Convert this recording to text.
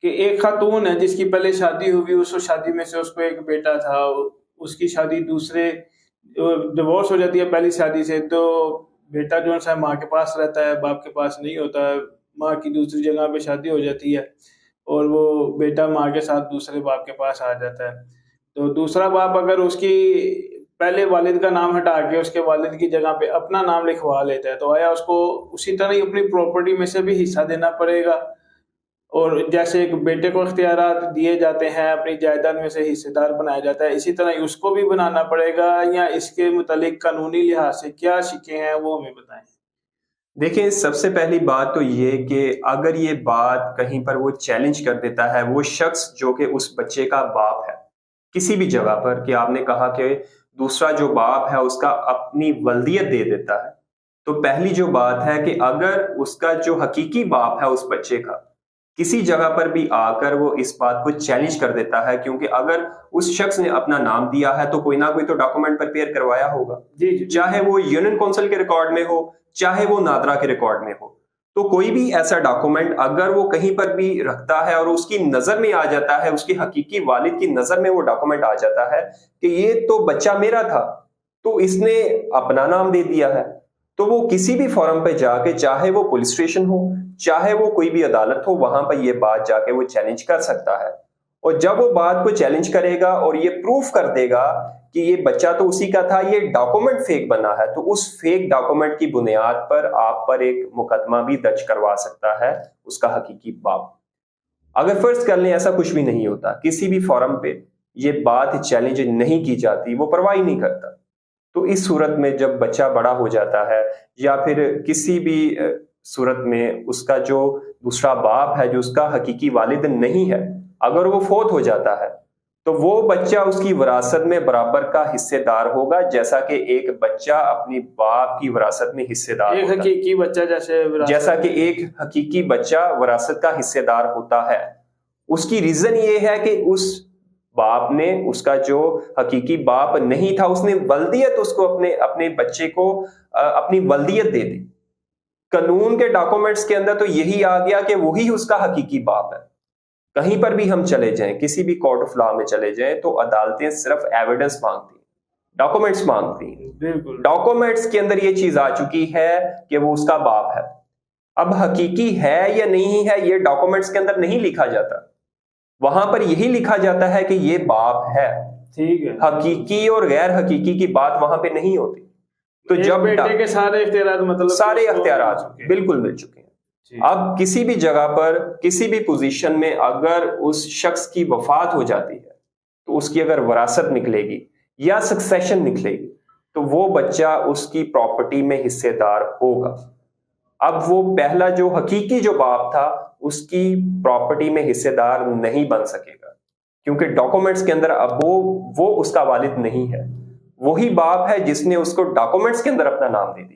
کہ ایک خاتون ہے جس کی پہلے شادی ہوئی، اس شادی میں سے اس کو ایک بیٹا تھا، اس کی شادی دوسرے ڈیورس ہو جاتی ہے پہلی شادی سے، تو بیٹا جو ہے ماں کے پاس رہتا ہے، باپ کے پاس نہیں ہوتا ہے، ماں کی دوسری جگہ پہ شادی ہو جاتی ہے اور وہ بیٹا ماں کے ساتھ دوسرے باپ کے پاس آ جاتا ہے۔ تو دوسرا باپ اگر اس کی پہلے والد کا نام ہٹا کے اس کے والد کی جگہ پہ اپنا نام لکھوا لیتا ہے، تو آیا اس کو اسی طرح ہی اپنی پراپرٹی میں سے بھی حصہ دینا پڑے گا؟ اور جیسے ایک بیٹے کو اختیارات دیے جاتے ہیں، اپنی جائیداد میں سے حصے دار بنایا جاتا ہے، اسی طرح اس کو بھی بنانا پڑے گا، یا اس کے متعلق قانونی لحاظ سے کیا شکیں ہیں وہ ہمیں بتائیں۔ دیکھیں، سب سے پہلی بات تو یہ کہ اگر یہ بات کہیں پر وہ چیلنج کر دیتا ہے، وہ شخص جو کہ اس بچے کا باپ ہے کسی بھی جگہ پر، کہ آپ نے کہا کہ دوسرا جو باپ ہے اس کا اپنی ولدیت دے دیتا ہے، تو پہلی جو بات ہے کہ اگر اس کا جو حقیقی باپ ہے اس بچے کا کسی جگہ پر بھی آ کر وہ اس بات کو چیلنج کر دیتا ہے، کیونکہ اگر اس شخص نے اپنا نام دیا ہے تو کوئی نہ کوئی تو ڈاکومنٹ پریپیئر کروایا ہوگا، جی چاہے وہ یونین کونسل کے ریکارڈ میں ہو، چاہے وہ نادرا کے ریکارڈ میں ہو، تو کوئی بھی ایسا ڈاکومنٹ اگر وہ کہیں پر بھی رکھتا ہے اور اس کی نظر میں آ جاتا ہے، اس کے حقیقی والد کی نظر میں وہ ڈاکومنٹ آ جاتا ہے کہ یہ تو بچہ میرا تھا، تو اس نے اپنا نام دے دیا ہے، تو وہ کسی بھی فورم پہ جا کے، چاہے وہ پولیس اسٹیشن ہو، چاہے وہ کوئی بھی عدالت ہو، وہاں پہ یہ بات جا کے وہ چیلنج کر سکتا ہے۔ اور جب وہ بات کو چیلنج کرے گا اور یہ پروف کر دے گا کہ یہ بچہ تو اسی کا تھا، یہ ڈاکومنٹ فیک بنا ہے، تو اس فیک ڈاکومنٹ کی بنیاد پر آپ پر ایک مقدمہ بھی درج کروا سکتا ہے اس کا حقیقی باپ۔ اگر فرض کر لیں ایسا کچھ بھی نہیں ہوتا، کسی بھی فورم پہ یہ بات چیلنج نہیں کی جاتی، وہ پرواہ ہی نہیں کرتا، تو اس صورت میں جب بچہ بڑا ہو جاتا ہے یا پھر کسی بھی صورت میں اس کا جو دوسرا باپ ہے جو اس کا حقیقی والد نہیں ہے، اگر وہ فوت ہو جاتا ہے تو وہ بچہ اس کی وراثت میں برابر کا حصے دار ہوگا، جیسا کہ ایک بچہ اپنی باپ کی وراثت میں حصے دار ہوتا ہے، حقیقی بچہ جیسا کہ ایک حقیقی بچہ وراثت کا حصے دار ہوتا ہے۔ اس کی ریزن یہ ہے کہ اس باپ نے، اس کا جو حقیقی باپ نہیں تھا، اس نے ولدیت اس کو اپنے بچے کو اپنی ولدیت دے دی۔ قانون کے ڈاکومنٹس کے اندر تو یہی آ گیا کہ وہی اس کا حقیقی باپ ہے۔ کہیں پر بھی ہم چلے جائیں، کسی بھی کورٹ آف لا میں چلے جائیں، تو عدالتیں صرف ایویڈنس مانگتی ہیں، ڈاکومنٹس مانگتی ہیں۔ بالکل، ڈاکومنٹس کے اندر یہ چیز آ چکی ہے کہ وہ اس کا باپ ہے۔ اب حقیقی ہے یا نہیں ہے یہ ڈاکومنٹس کے اندر نہیں لکھا جاتا، وہاں پر یہی لکھا جاتا ہے کہ یہ باپ ہے، ٹھیک ہے، حقیقی اور غیر حقیقی کی بات وہاں پہ نہیں ہوتی۔ تو جب بیٹے کے سارے اختیارات، مطلب سارے اختیارات بالکل مل چکے ہیں۔ اب کسی بھی جگہ پر، کسی بھی پوزیشن میں اگر اس شخص کی وفات ہو جاتی ہے تو اس کی اگر وراثت نکلے گی یا سکسیشن نکلے گی تو وہ بچہ اس کی پراپرٹی میں حصے دار ہوگا۔ اب وہ پہلا جو حقیقی جو باپ تھا اس کی پراپرٹی میں حصے دار نہیں بن سکے گا، کیونکہ ڈاکومنٹس کے اندر اب وہ اس کا والد نہیں ہے، وہی باپ ہے جس نے اس کو ڈاکومنٹس کے اندر اپنا نام دے دیا۔